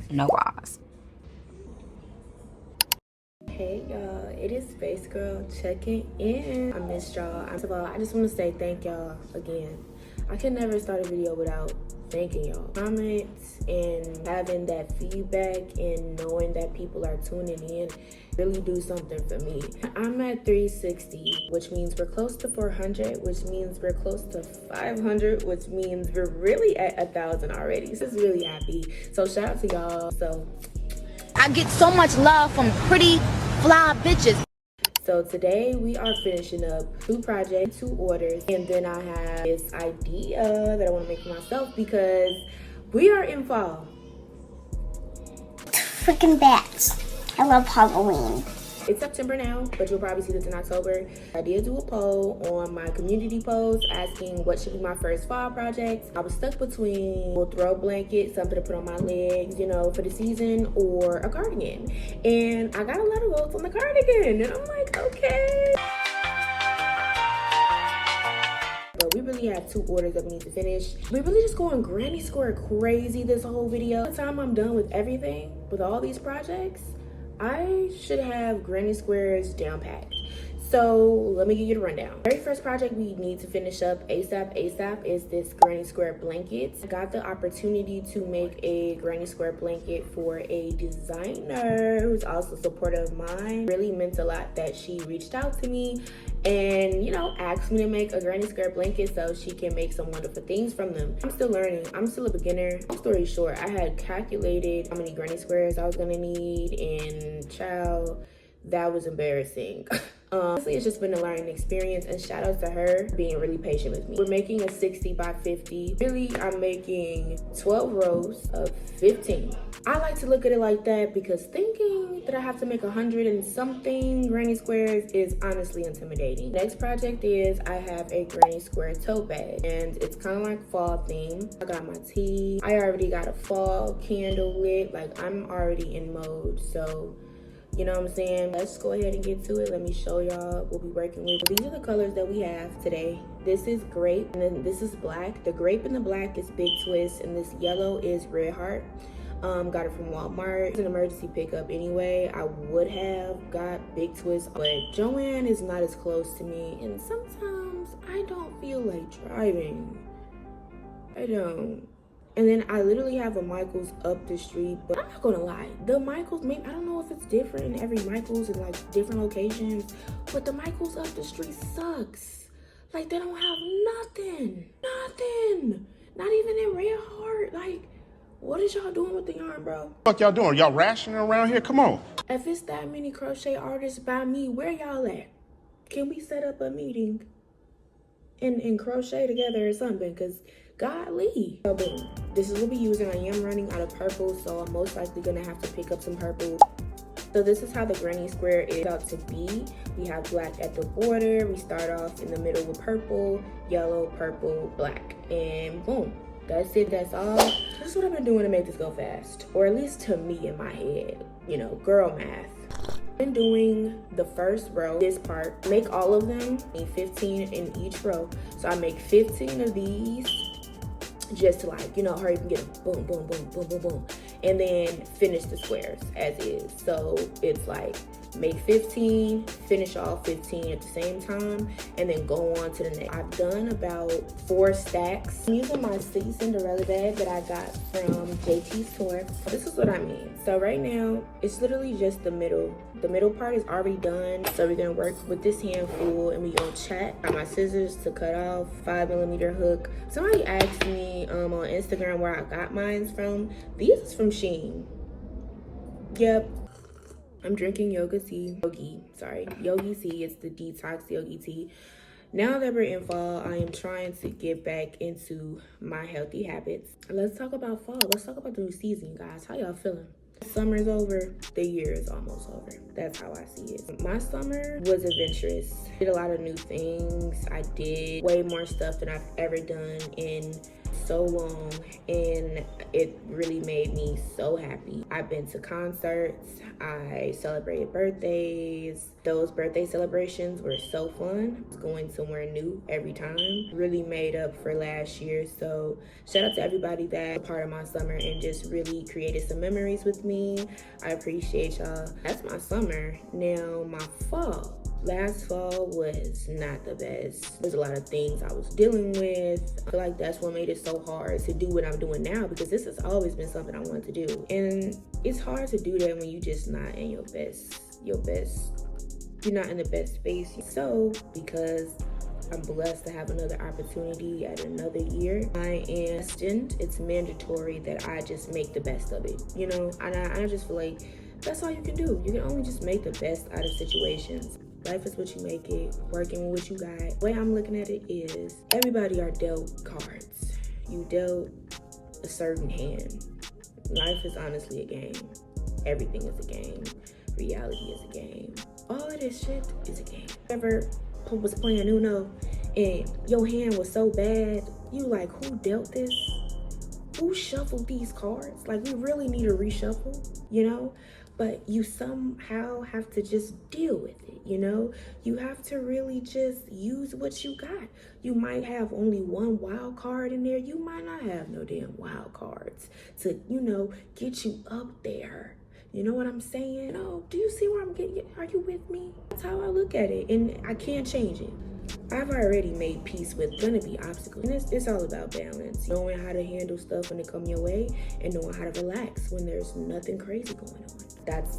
no bras. Hey y'all, it is Space Girl checking in. I missed y'all. First of all, I just want to say thank y'all again. I can never start a video without thanking y'all. Comments and having that feedback and knowing that people are tuning in really do something for me. I'm at 360, which means we're close to 400, which means we're close to 500, which means we're really at 1,000 already. So it's really happy. So shout out to y'all. So I get so much love from pretty fly bitches. So today we are finishing up 2 projects, 2 orders, and then I have this idea that I want to make for myself because we are in fall. Freaking bats. I love Halloween. It's September now, but you'll probably see this in October. I did do a poll on my community post asking what should be my first fall projects. I was stuck between a throw blanket, something to put on my legs, you know, for the season, or a cardigan. And I got a lot of votes on the cardigan, and I'm like, okay. But we really have 2 orders that we need to finish. We're really just going granny square crazy this whole video. By the time I'm done with everything, with all these projects, I should have granny squares down packed. So let me give you the rundown. Very first project we need to finish up ASAP is this granny square blanket. I got the opportunity to make a granny square blanket for a designer who's also supportive of mine. Really meant a lot that she reached out to me and, you know, asked me to make a granny square blanket so she can make some wonderful things from them. I'm still learning. I'm still a beginner. Long story short, I had calculated how many granny squares I was gonna need, and child, that was embarrassing. Honestly, it's just been a learning experience, and shout out to her being really patient with me. We're making a 60 by 50. Really, I'm making 12 rows of 15. I like to look at it like that because thinking that I have to make 100 and something granny squares is honestly intimidating. Next project is I have a granny square tote bag, and it's kind of like fall theme. I got my tea. I already got a fall candle lit. Like, I'm already in mode, so you know what I'm saying? Let's go ahead and get to it. Let me show y'all what we're working with. These are the colors that we have today. This is grape, and then this is black. The grape and the black is Big Twist, and this yellow is Red Heart. Got it from Walmart. It's an emergency pickup anyway. I would have got Big Twist, but Joanne is not as close to me, and sometimes I don't feel like driving. I don't. And then I literally have a Michael's up the street, but I'm not gonna lie, the Michael's, maybe, I don't know if it's different in every Michael's in like different locations, but the Michael's up the street sucks. Like, they don't have nothing, not even in Red Heart. Like, what is y'all doing with the yarn, bro? What y'all doing? Y'all rationing around here? Come on. If it's that many crochet artists by me, where y'all at? Can we set up a meeting and crochet together or something? Because golly. So boom, this is what we're using. I am running out of purple, so I'm most likely gonna have to pick up some purple. So this is how the granny square is out to be. We have black at the border. We start off in the middle with purple, yellow, purple, black, and boom. That's it, that's all. That's what I've been doing to make this go fast, or at least to me in my head, you know, girl math. Been doing the first row, this part, make all of them, 15 in each row. So I make 15 of these, just to, like, you know, hurry up and get them, boom, boom, boom, boom, boom, boom, and then finish the squares as is. So it's like make 15, finish all 15 at the same time, and then go on to the next. I've done about 4 stacks. I'm using my City Cinderella bag that I got from JT's store. This is what I mean. So right now, it's literally just the middle. The middle part is already done. So we're gonna work with this handful, and we're gonna chat. Got my scissors to cut off, 5mm hook. Somebody asked me on Instagram where I got mine from. These is from Shein. Yep. I'm drinking yogi tea. Yogi tea. It's the detox yogi tea. Now that we're in fall, I am trying to get back into my healthy habits. Let's talk about fall. Let's talk about the new season, guys. How y'all feeling? Summer's over, the year is almost over. That's how I see it. My summer was adventurous. Did a lot of new things. I did way more stuff than I've ever done in so long, and it really made me so happy. I've been to concerts, I celebrated birthdays. Those birthday celebrations were so fun. Going somewhere new every time really made up for last year. So shout out to everybody that was a part of my summer and just really created some memories with me. I appreciate y'all. That's my summer. Now my fall. Last fall was not the best. There's a lot of things I was dealing with. I feel like that's what made it so hard to do what I'm doing now, because this has always been something I wanted to do. And it's hard to do that when you just not in your best, you're not in the best space. So, because I'm blessed to have another opportunity at another year, I am destined. It's mandatory that I just make the best of it, you know? And I just feel like that's all you can do. You can only just make the best out of situations. Life is what you make it, working with what you got. The way I'm looking at it is, everybody are dealt cards. You dealt a certain hand. Life is honestly a game. Everything is a game. Reality is a game. All of this shit is a game. Ever was playing Uno and your hand was so bad, you like, who dealt this? Who shuffled these cards? Like, we really need to reshuffle, you know? But you somehow have to just deal with it, you know? You have to really just use what you got. You might have only one wild card in there. You might not have no damn wild cards to, you know, get you up there. You know what I'm saying? Oh, do you see where I'm getting? Are you with me? That's how I look at it, and I can't change it. I've already made peace with gonna be obstacles. And it's all about balance. Knowing how to handle stuff when it come your way, and knowing how to relax when there's nothing crazy going on. That's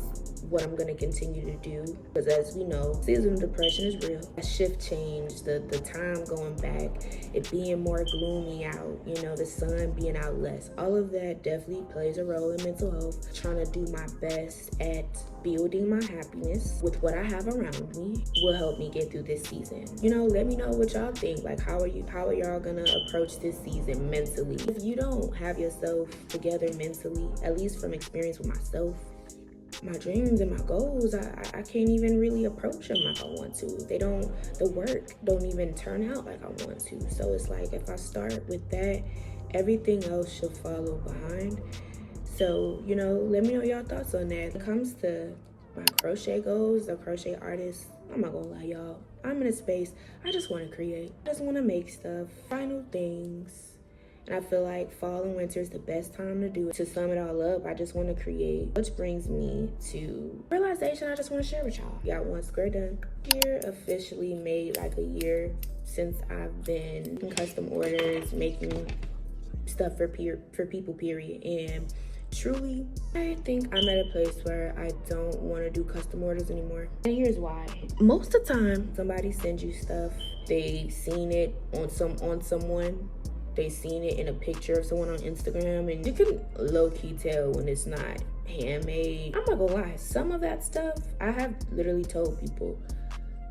what I'm gonna continue to do, because as we know, seasonal depression is real. A shift change, the time going back, it being more gloomy out, you know, the sun being out less, all of that definitely plays a role in mental health. Trying to do my best at building my happiness with what I have around me will help me get through this season. You know, let me know what y'all think. Like, how are y'all gonna approach this season mentally? If you don't have yourself together mentally, at least from experience with myself, my dreams and my goals, I can't even really approach them like I want to. The work don't even turn out like I want to. So it's like, if I start with that, everything else should follow behind. So, you know, let me know y'all thoughts on that. When it comes to my crochet goals, the crochet artist, I'm not gonna lie, y'all. I'm in a space, I just wanna create. I just wanna make stuff, final things. And I feel like fall and winter is the best time to do it. To sum it all up, I just want to create, which brings me to realization I just want to share with y'all. Got one square done. Here officially made like a year since I've been in custom orders, making stuff for people, period. And truly, I think I'm at a place where I don't want to do custom orders anymore. And here's why. Most of the time, somebody sends you stuff, they seen it on someone. They seen it in a picture of someone on Instagram, and you can low-key tell when it's not handmade. I'm not gonna lie, some of that stuff, I have literally told people,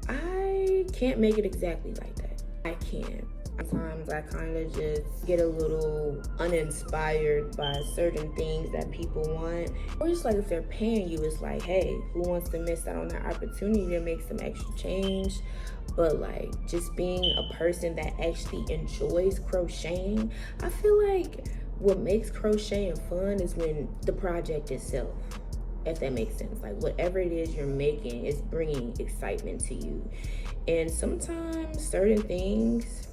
I can't make it exactly like that. I can't. Sometimes I kind of just get a little uninspired by certain things that people want. Or just like, if they're paying you, it's like, hey, who wants to miss out on that opportunity to make some extra change? But like, just being a person that actually enjoys crocheting, I feel like what makes crocheting fun is when the project itself, if that makes sense. Like, whatever it is you're making is bringing excitement to you. And sometimes certain things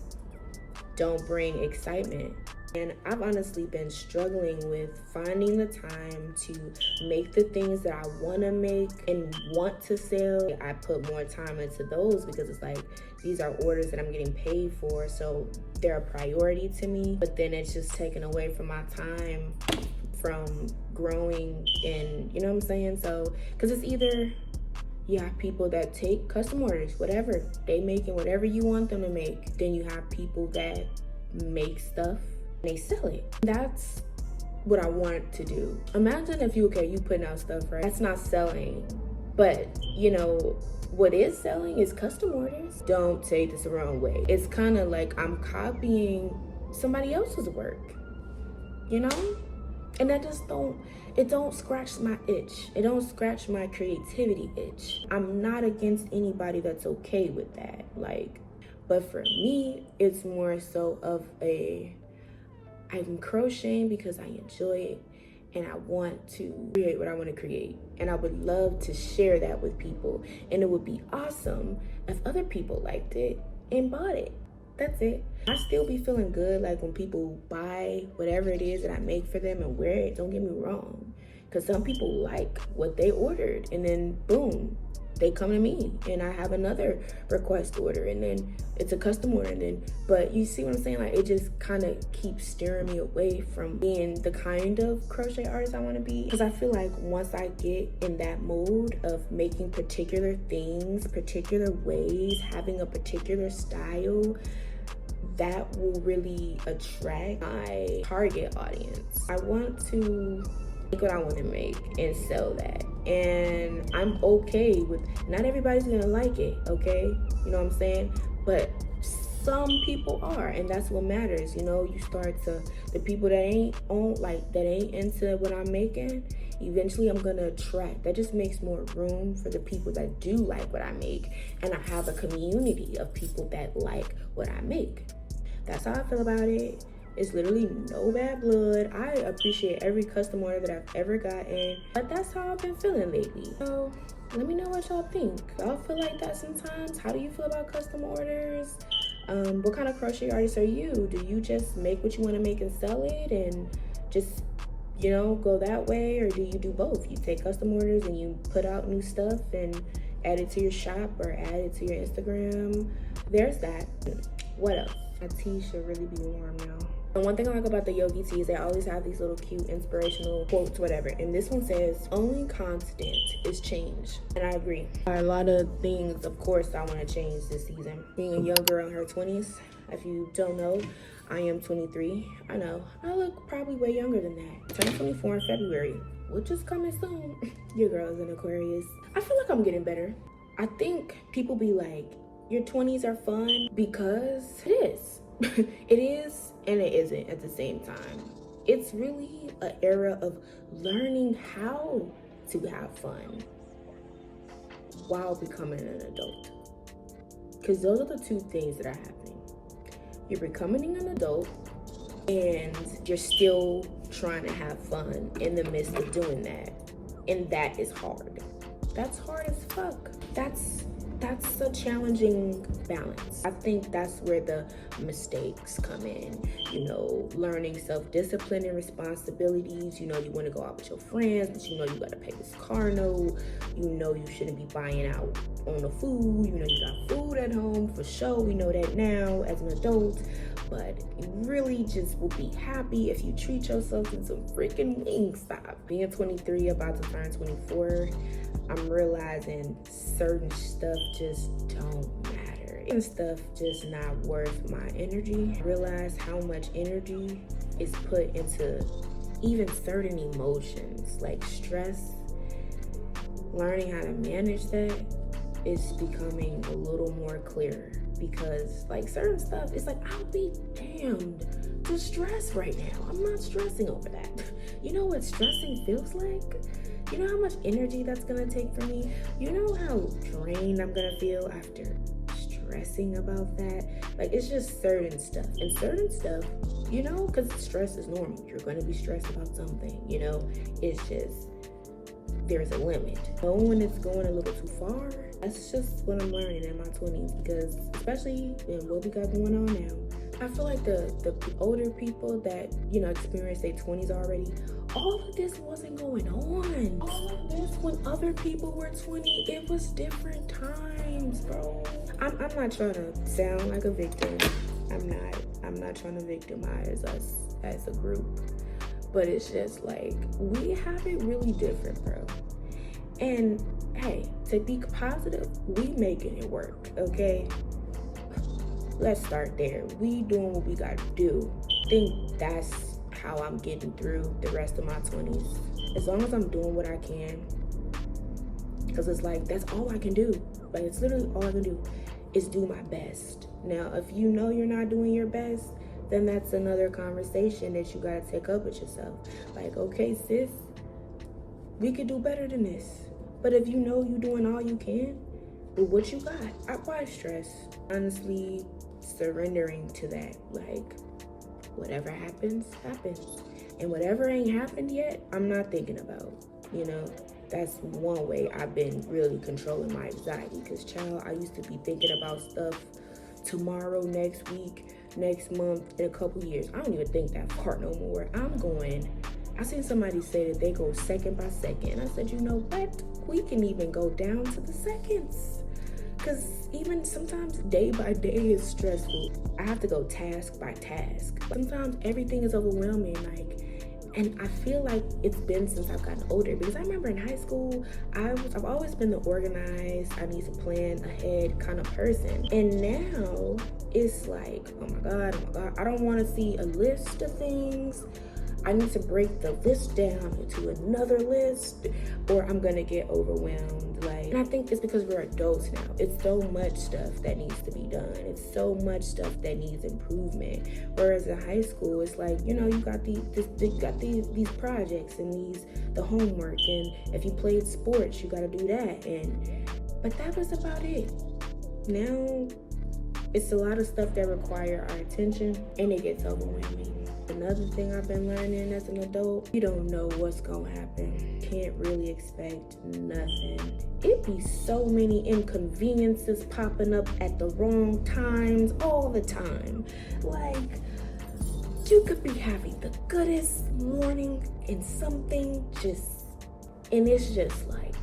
don't bring excitement. And I've honestly been struggling with finding the time to make the things that I want to make and want to sell. I put more time into those because it's like, these are orders that I'm getting paid for, so they're a priority to me. But then it's just taken away from my time from growing, and you know what I'm saying? So, because it's either you have people that take custom orders, whatever they making, whatever you want them to make. Then you have people that make stuff, they sell it. That's what I want to do. Imagine if you putting out stuff, right? That's not selling. But you know, what is selling is custom orders. Don't take this the wrong way. It's kind of like I'm copying somebody else's work, you know? And that just don't scratch my itch. It don't scratch my creativity itch. I'm not against anybody that's okay with that. Like, but for me, it's more so of I'm crocheting because I enjoy it and I want to create what I want to create. And I would love to share that with people. And it would be awesome if other people liked it and bought it. That's it. I still be feeling good like when people buy whatever it is that I make for them and wear it. Don't get me wrong. Because some people like what they ordered and then boom, they come to me and I have another request order and then it's a custom order and then, but you see what I'm saying? Like it just kind of keeps steering me away from being the kind of crochet artist I want to be. Because I feel like once I get in that mode of making particular things, particular ways, having a particular style, that will really attract my target audience. I want to make what I want to make and sell that. And I'm okay with, not everybody's gonna like it, okay? You know what I'm saying? But some people are, and that's what matters. You know, you start to, the people that ain't on, like that ain't into what I'm making, eventually I'm gonna attract. That just makes more room for the people that do like what I make. And I have a community of people that like what I make. That's how I feel about it. It's literally no bad blood. I appreciate every custom order that I've ever gotten, but that's how I've been feeling lately. So let me know what y'all think. Y'all feel like that sometimes? How do you feel about custom orders? What kind of crochet artist are you? Do you just make what you want to make and sell it and just, you know, go that way? Or do you do both? You take custom orders and you put out new stuff and add it to your shop or add it to your Instagram? There's that. What else? My tea should really be warm now. And one thing I like about the yogi teas, they always have these little cute inspirational quotes, whatever. And this one says, only constant is change. And I agree. A lot of things, of course, I want to change this season. Being a young girl in her 20s, if you don't know, I am 23. I know, I look probably way younger than that. I turned 24 in February, which is coming soon. Your girl is an Aquarius. I feel like I'm getting better. I think people be like, your 20s are fun, because it is. It is and it isn't at the same time. It's really an era of learning how to have fun while becoming an adult. Because those are the two things that are happening. You're becoming an adult and you're still trying to have fun in the midst of doing that. And that is hard. That's hard as fuck. That's a challenging balance. I think that's where the mistakes come in. You know, learning self-discipline and responsibilities. You know, you want to go out with your friends, but you know you got to pay this car note. You know you shouldn't be buying out on the food. You know you got food at home for sure. We know that now as an adult. But you really just will be happy if you treat yourself to some freaking Wingstop. Being 23, about to turn 24, I'm realizing certain stuff just don't matter. And stuff just not worth my energy. I realize how much energy is put into even certain emotions, like stress. Learning how to manage that is becoming a little more clearer. Because like certain stuff, it's like, I'll be damned to stress right now. I'm not stressing over that. You know what stressing feels like? You know how much energy that's gonna take from me? You know how drained I'm gonna feel after stressing about that? Like, it's just certain stuff. And certain stuff, you know, because stress is normal. You're gonna be stressed about something, you know? It's just, there's a limit. Knowing when it's going a little too far, that's just what I'm learning in my 20s, because especially in what we got going on now, I feel like the older people that, you know, experience their 20s already, all of this wasn't going on. All of this, when other people were 20, it was different times, bro. I'm not trying to sound like a victim. I'm not trying to victimize us as a group. But it's just like, we have it really different, bro. And hey, to be positive, we making it work, okay? Let's start there. We doing what we gotta do. I think that's how I'm getting through the rest of my 20s. As long as I'm doing what I can, because it's like, that's all I can do. Like, it's literally all I can do is do my best. Now, if you know you're not doing your best, then that's another conversation that you gotta take up with yourself. Like, okay, sis, we could do better than this. But if you know you're doing all you can with what you got, why stress? Honestly, surrendering to that. Like, whatever happens, happens. And whatever ain't happened yet, I'm not thinking about, you know? That's one way I've been really controlling my anxiety, because child, I used to be thinking about stuff tomorrow, next week, next month, in a couple years. I don't even think that far no more. I seen somebody say that they go second by second. I said, you know what? We can even go down to the seconds. Because even sometimes day by day is stressful. I have to go task by task. Sometimes everything is overwhelming, and I feel like it's been since I've gotten older, because I remember in high school, I've always been the organized, I need to plan ahead kind of person. And now it's like, oh my God, I don't want to see a list of things. I need to break the list down into another list, or I'm gonna get overwhelmed. And I think it's because we're adults now. It's so much stuff that needs to be done. It's so much stuff that needs improvement. Whereas in high school, it's like, you know, you got these projects and the homework, and if you played sports, you got to do that. But that was about it. Now, it's a lot of stuff that require our attention, and it gets overwhelming. Another thing I've been learning as an adult, you don't know what's gonna happen. Can't really expect nothing. It be so many inconveniences popping up at the wrong times all the time. Like, you could be having the goodest morning and it's just like,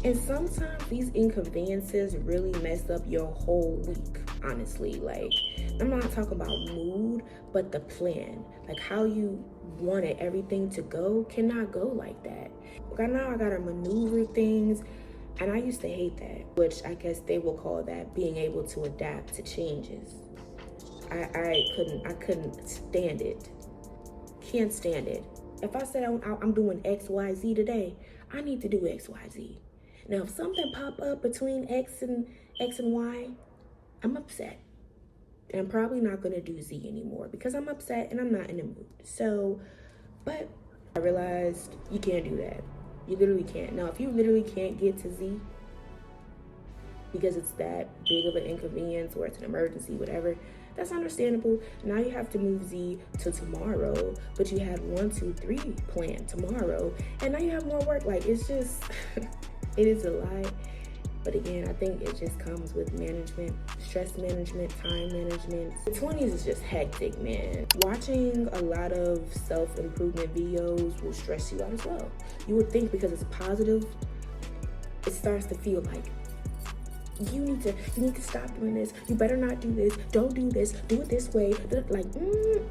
and sometimes these inconveniences really mess up your whole week, honestly. Like, I'm not talking about mood, but the plan. Like, how you wanted everything to go cannot go like that. Now I gotta maneuver things, and I used to hate that, which I guess they will call that being able to adapt to changes. I couldn't stand it. Can't stand it. If I said I'm doing XYZ today, I need to do XYZ. Now, if something pop up between X and Y, I'm upset. And I'm probably not gonna do Z anymore because I'm upset and I'm not in the mood. So, but I realized you can't do that. You literally can't. Now, if you literally can't get to Z because it's that big of an inconvenience or it's an emergency, whatever, that's understandable. Now you have to move Z to tomorrow, but you had 1, 2, 3 planned tomorrow, and now you have more work. Like, it's just, it is a lot. But again, I think it just comes with management, stress management, time management. The 20s is just hectic, man. Watching a lot of self-improvement videos will stress you out as well. You would think because it's positive, it starts to feel like, you need to stop doing this. You better not do this. Don't do this. Do it this way. Like, now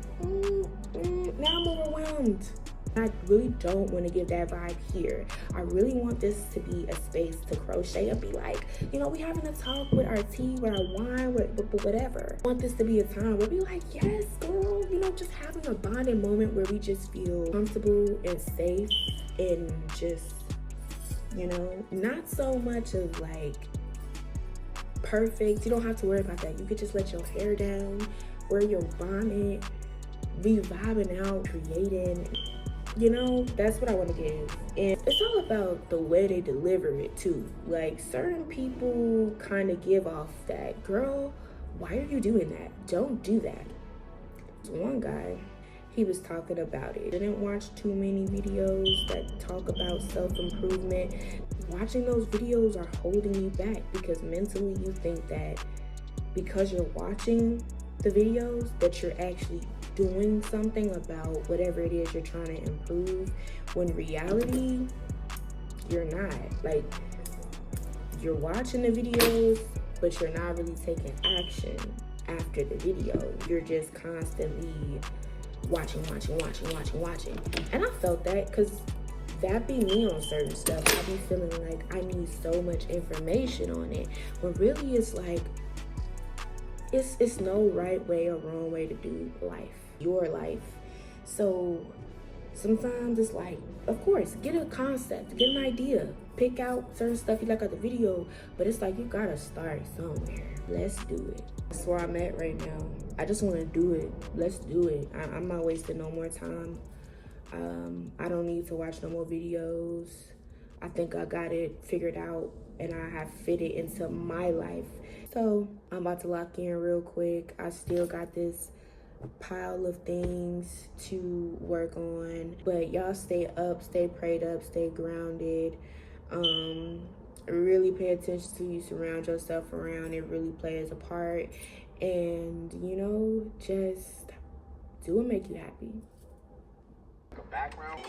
I'm overwhelmed. I really don't want to give that vibe here. I really want this to be a space to crochet and be like, you know, we having a talk with our tea, with our wine, with whatever. I want this to be a time where we like, yes, girl, you know, just having a bonding moment where we just feel comfortable and safe and just, you know, not so much of like perfect. You don't have to worry about that. You could just let your hair down, wear your bonnet, be vibing out, creating. You know, that's what I want to give. And it's all about the way they deliver it too. Like, certain people kind of give off that, girl, why are you doing that? Don't do that. One guy, he was talking about it. Didn't watch too many videos that talk about self-improvement. Watching those videos are holding you back because mentally you think that because you're watching the videos that you're actually doing something about whatever it is you're trying to improve, when in reality you're not. Like, you're watching the videos, but you're not really taking action after the video. You're just constantly watching. And I felt that, because that be me on certain stuff. I be feeling like I need so much information on it, when really it's like, it's no right way or wrong way to do life, your life. So sometimes it's like, of course, get a concept, get an idea, pick out certain stuff you like at the video, but it's like, you gotta start somewhere. Let's do it. That's where I'm at right now. I just want to do it. Let's do it. I'm not wasting no more time. I don't need to watch no more videos. I think I got it figured out and I have fit it into my life. So I'm about to lock in real quick. I still got this pile of things to work on. But y'all stay up, stay prayed up, stay grounded. Really pay attention to you surround yourself around. It really plays a part. And you know, just do what make you happy. Background.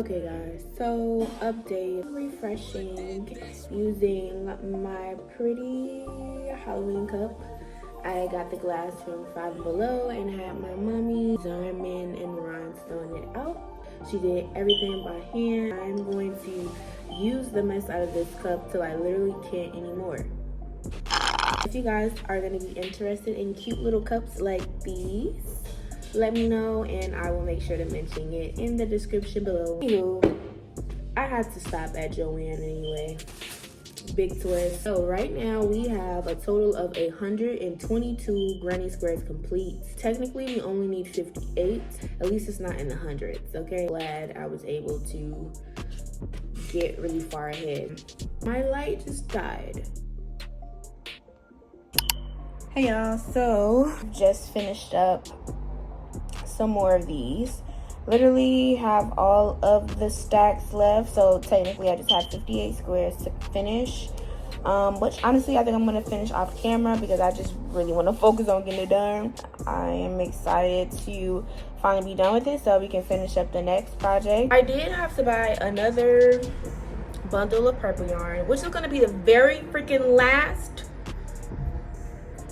Okay guys, so update, refreshing using my pretty Halloween cup. I got the glass from Five Below and had my mommy Zimmerman and rhinestone it out. She did everything by hand. I'm going to use the mess out of this cup till I literally can't anymore. If you guys are going to be interested in cute little cups like these, let me know and I will make sure to mention it in the description below. Anywho, I had to stop at Joann anyway. Big twist. So right now we have a total of 122 granny squares complete. Technically we only need 58. At least it's not in the hundreds, okay? Glad I was able to get really far ahead. My light just died. Hey y'all, so just finished up some more of these. Literally have all of the stacks left, so technically I just have 58 squares to finish, which honestly I think I'm going to finish off camera because I just really want to focus on getting it done. I am excited to finally be done with it so we can finish up the next project. I did have to buy another bundle of purple yarn, which is going to be the very freaking last,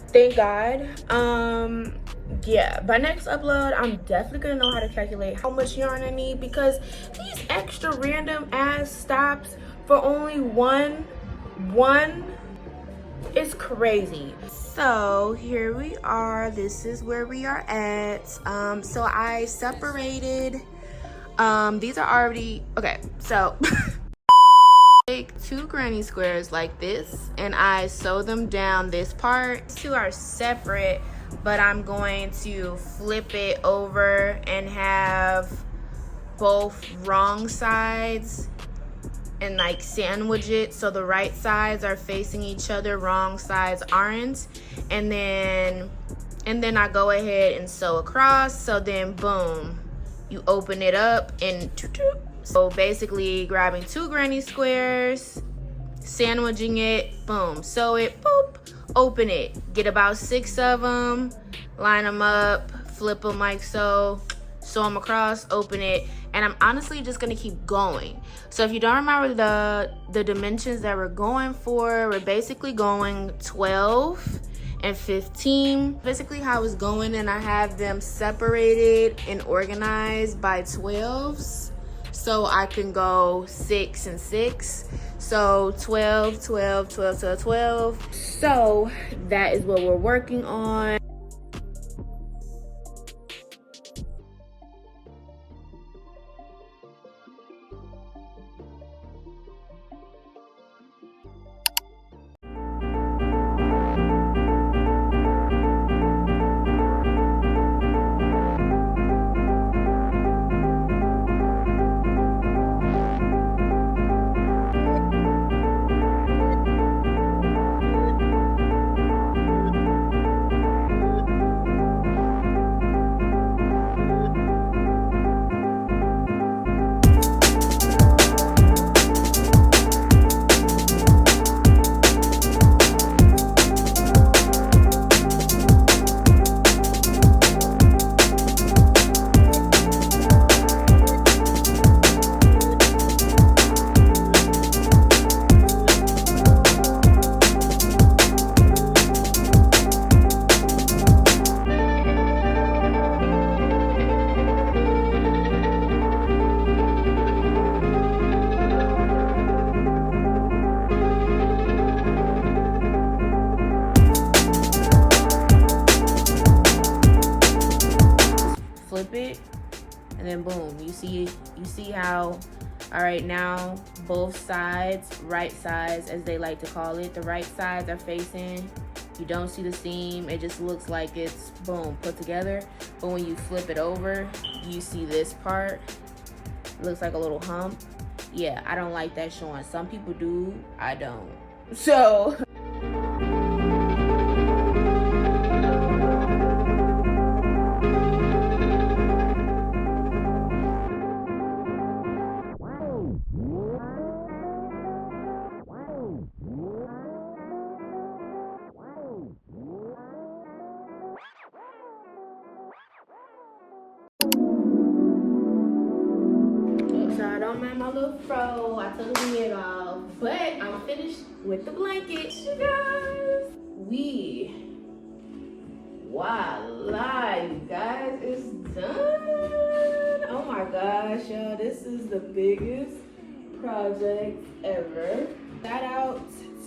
thank God. Yeah, by next upload I'm definitely gonna know how to calculate how much yarn I need, because these extra random ass stops for only one is crazy. So here we are, this is where we are at. So I separated, these are already okay. So take 2 granny squares like this and I sew them down this part. These 2 are separate, but I'm going to flip it over and have both wrong sides and like sandwich it so the right sides are facing each other, wrong sides aren't, and then I go ahead and sew across, so then boom, you open it up and so basically grabbing 2 granny squares, sandwiching it, boom, sew it, boop, open it, get about 6 of them, line them up, flip them like so, sew them across, open it, and I'm honestly just gonna keep going. So if you don't remember the dimensions that we're going for, we're basically going 12 and 15. Basically how it's going, and I have them separated and organized by 12s, so I can go 6 and 6. So 12, 12, 12, 12, 12. So that is what we're working on. Flip it, and then boom, you see how, all right, now both sides, right sides as they like to call it, the right sides are facing, you don't see the seam, it just looks like it's boom put together. But when you flip it over, you see this part, it looks like a little hump, yeah, I don't like that showing. Some people do, I don't. So I don't mind my little fro. I took the lid off, but I'm finished with the blanket, you guys. Voila, you guys, it's done. Oh my gosh, y'all, this is the biggest project ever. Shout out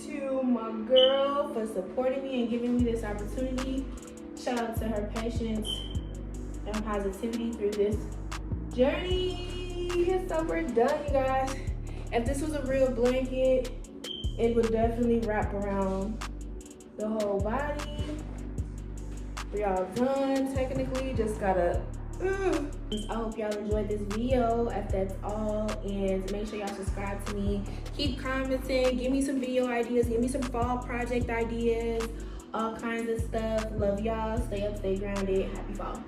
to my girl for supporting me and giving me this opportunity. Shout out to her patience and positivity through this journey. So we're done, you guys. If this was a real blanket, it would definitely wrap around the whole body. We all done technically, just gotta I hope y'all enjoyed this video. If that's all, and make sure y'all subscribe to me, keep commenting, give me some video ideas, give me some fall project ideas, all kinds of stuff. Love y'all. Stay up, stay grounded. Happy fall.